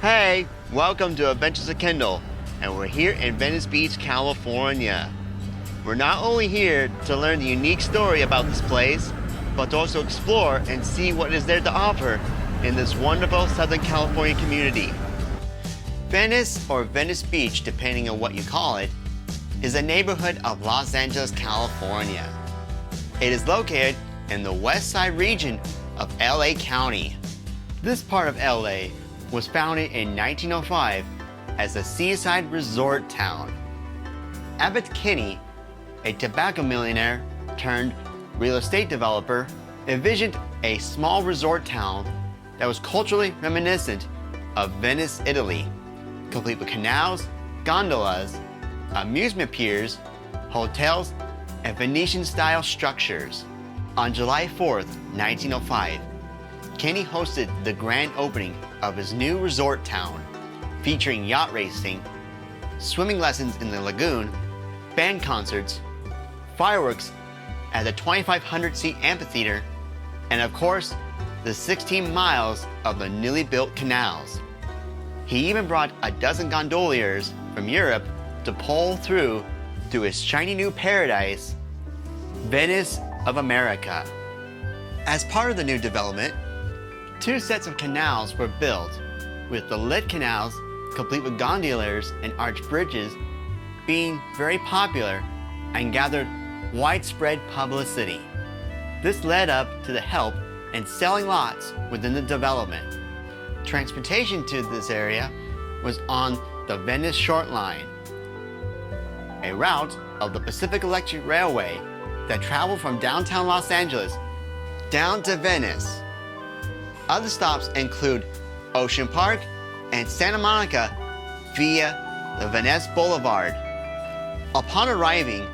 Hey, welcome to Adventures of Kendall, and we're here in Venice Beach, California. We're not only here to learn the unique story about this place, but to also explore and see what is there to offer in this wonderful Southern California community. Venice, or Venice Beach, depending on what you call it, is a neighborhood of Los Angeles, California. It is located in the west side region of LA County. This part of LA was founded in 1905 as a seaside resort town. Abbott Kinney, a tobacco millionaire turned real estate developer, envisioned a small resort town that was culturally reminiscent of Venice, Italy, complete with canals, gondolas, amusement piers, hotels, and Venetian-style structures. On July 4th, 1905, Kenny hosted the grand opening of his new resort town, featuring yacht racing, swimming lessons in the lagoon, band concerts, fireworks at the 2,500-seat amphitheater, and of course, the 16 miles of the newly built canals. He even brought a dozen gondoliers from Europe to pull through to his shiny new paradise, Venice of America. As part of the new development, 2 sets of canals were built, with the lit canals, complete with gondolas and arched bridges, being very popular and gathered widespread publicity. This led up to the help in selling lots within the development. Transportation to this area was on the Venice Short Line, a route of the Pacific Electric Railway that traveled from downtown Los Angeles down to Venice. Other stops include Ocean Park and Santa Monica via the Venice Boulevard. Upon arriving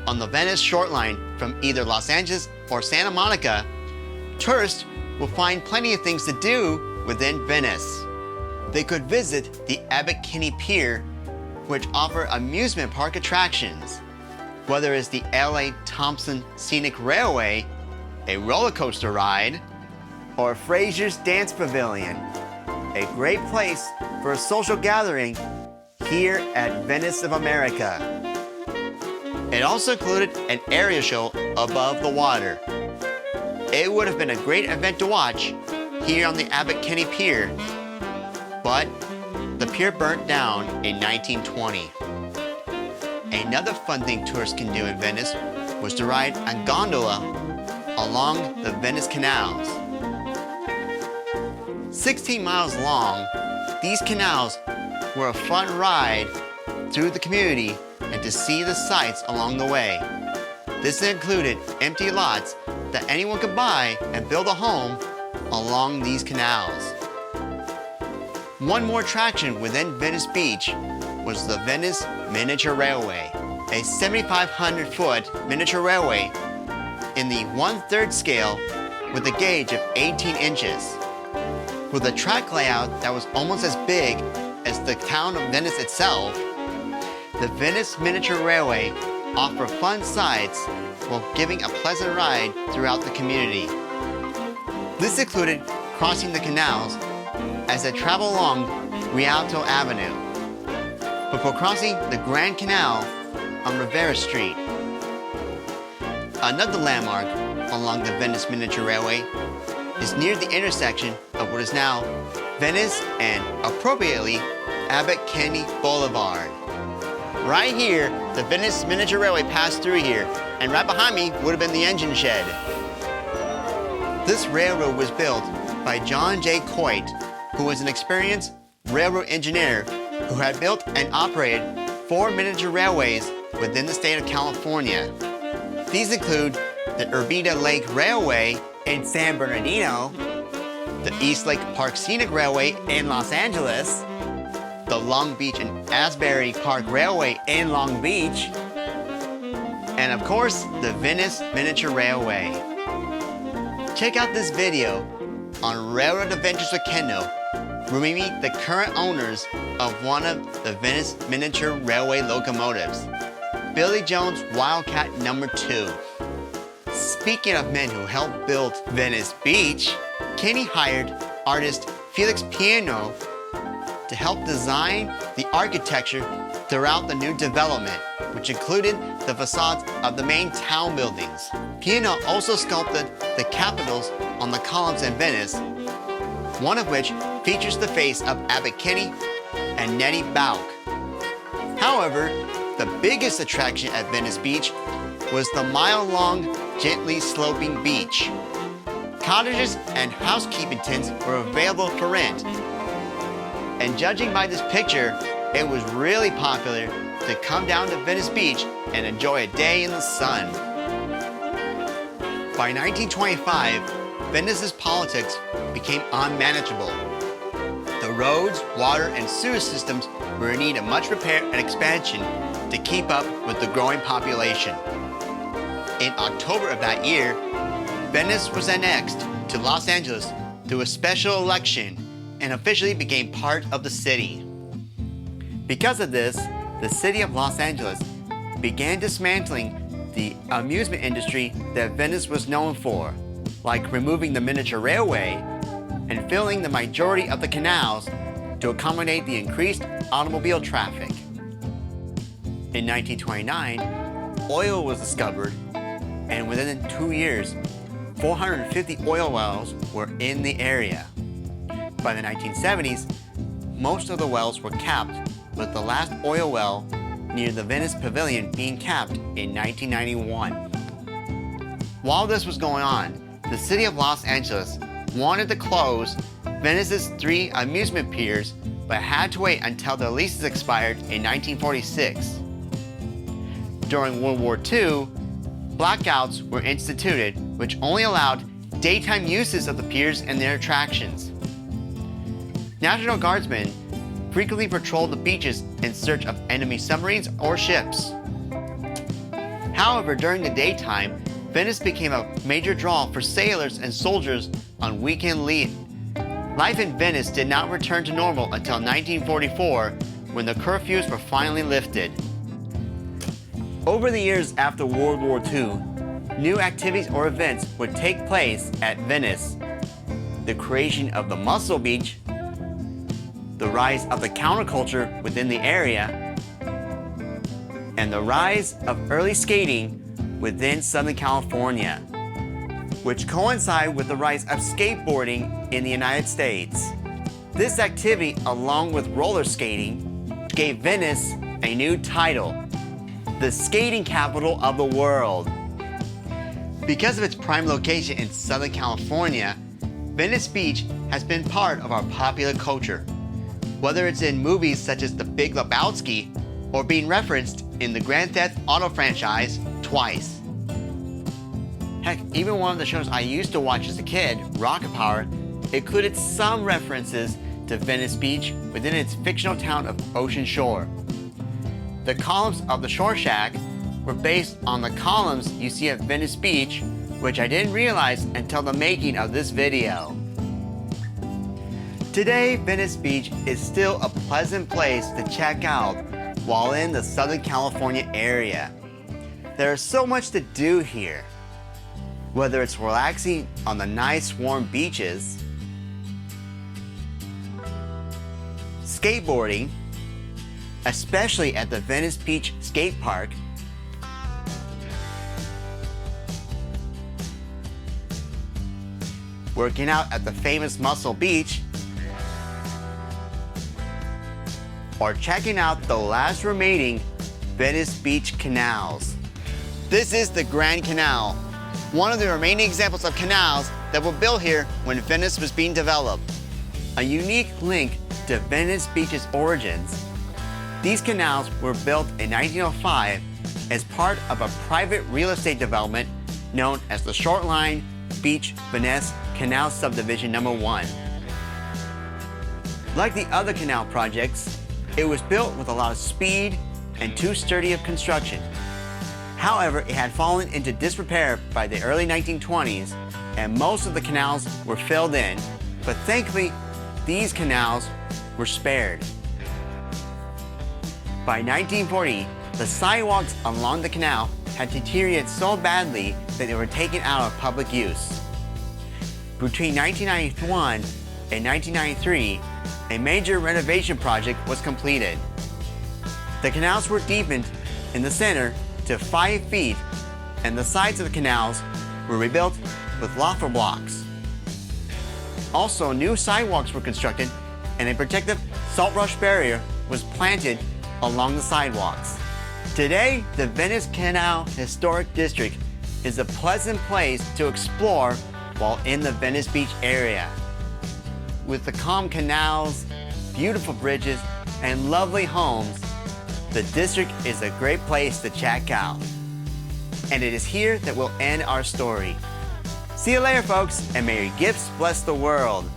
on the Venice Short Line from either Los Angeles or Santa Monica, tourists will find plenty of things to do within Venice. They could visit the Abbott Kinney Pier, which offer amusement park attractions, whether it's the LA Thompson Scenic Railway, a roller coaster ride, or Fraser's Dance Pavilion, a great place for a social gathering here at Venice of America. It also included an area show above the water. It would have been a great event to watch here on the Abbott Kinney Pier, but the pier burnt down in 1920. Another fun thing tourists can do in Venice was to ride a gondola along the Venice canals. 16 miles long, these canals were a fun ride through the community and to see the sights along the way. This included empty lots that anyone could buy and build a home along these canals. One more attraction within Venice Beach was the Venice Miniature Railway, a 7,500-foot miniature railway in the 1/3 scale with a gauge of 18 inches. With a track layout that was almost as big as the town of Venice itself, the Venice Miniature Railway offered fun sights while giving a pleasant ride throughout the community. This included crossing the canals as they travel along Rialto Avenue, before crossing the Grand Canal on Rivera Street. Another landmark along the Venice Miniature Railway is near the intersection of what is now Venice and, appropriately, Abbott Kinney Boulevard. Right here, the Venice Miniature Railway passed through here, and right behind me would have been the engine shed. This railroad was built by John J. Coit, who was an experienced railroad engineer who had built and operated 4 miniature railways within the state of California. These include the Urbita Lake Railway in San Bernardino, the East Lake Park Scenic Railway in Los Angeles, the Long Beach and Asbury Park Railway in Long Beach, and of course, the Venice Miniature Railway. Check out this video on Railroad Adventures with Kendall, where we meet the current owners of one of the Venice Miniature Railway locomotives, Billy Jones Wildcat No. 2. Speaking of men who helped build Venice Beach, Kenny hired artist Felix Piano to help design the architecture throughout the new development, which included the facades of the main town buildings. Pier also sculpted the capitals on the columns in Venice, one of which features the face of Abbot Kinney and Nettie Balk. However, the biggest attraction at Venice Beach was the mile-long, gently sloping beach. Cottages and housekeeping tents were available for rent. And judging by this picture, it was really popular to come down to Venice Beach and enjoy a day in the sun. By 1925, Venice's politics became unmanageable. The roads, water, and sewer systems were in need of much repair and expansion to keep up with the growing population. In October of that year, Venice was annexed to Los Angeles through a special election and officially became part of the city. Because of this, the city of Los Angeles began dismantling the amusement industry that Venice was known for, like removing the miniature railway and filling the majority of the canals to accommodate the increased automobile traffic. In 1929, oil was discovered, and within 2 years, 450 oil wells were in the area. By the 1970s, most of the wells were capped, with the last oil well near the Venice Pavilion being capped in 1991. While this was going on, the city of Los Angeles wanted to close Venice's 3 amusement piers, but had to wait until their leases expired in 1946. During World War II, blackouts were instituted, which only allowed daytime uses of the piers and their attractions. National Guardsmen frequently patrolled the beaches in search of enemy submarines or ships. However, during the daytime, Venice became a major draw for sailors and soldiers on weekend leave. Life in Venice did not return to normal until 1944, when the curfews were finally lifted. Over the years after World War II, new activities or events would take place at Venice. The creation of the Muscle Beach, the rise of the counterculture within the area, and the rise of early skating within Southern California, which coincide with the rise of skateboarding in the United States. This activity, along with roller skating, gave Venice a new title, the skating capital of the world. Because of its prime location in Southern California, Venice Beach has been part of our popular culture, whether it's in movies such as The Big Lebowski or being referenced in the Grand Theft Auto franchise twice. Heck, even one of the shows I used to watch as a kid, Rocket Power, included some references to Venice Beach within its fictional town of Ocean Shore. The columns of the Shore Shack were based on the columns you see at Venice Beach, which I didn't realize until the making of this video. Today, Venice Beach is still a pleasant place to check out while in the Southern California area. There is so much to do here, whether it's relaxing on the nice warm beaches, skateboarding, especially at the Venice Beach Skate Park, working out at the famous Muscle Beach, or checking out the last remaining Venice Beach canals. This is the Grand Canal, one of the remaining examples of canals that were built here when Venice was being developed. A unique link to Venice Beach's origins. These canals were built in 1905 as part of a private real estate development known as the Short Line Beach Venice Canal Subdivision No. 1. Like the other canal projects, it was built with a lot of speed and too sturdy of construction. However, it had fallen into disrepair by the early 1920s, and most of the canals were filled in, but thankfully, these canals were spared. By 1940, the sidewalks along the canal had deteriorated so badly that they were taken out of public use. Between 1991 and 1993, a major renovation project was completed. The canals were deepened in the center to 5 feet, and the sides of the canals were rebuilt with lava blocks. Also, new sidewalks were constructed, and a protective salt rush barrier was planted along the sidewalks. Today, the Venice Canal Historic District is a pleasant place to explore while in the Venice Beach area. With the calm canals, beautiful bridges, and lovely homes, the district is a great place to check out. And it is here that we'll end our story. See you later, folks, and may your gifts bless the world.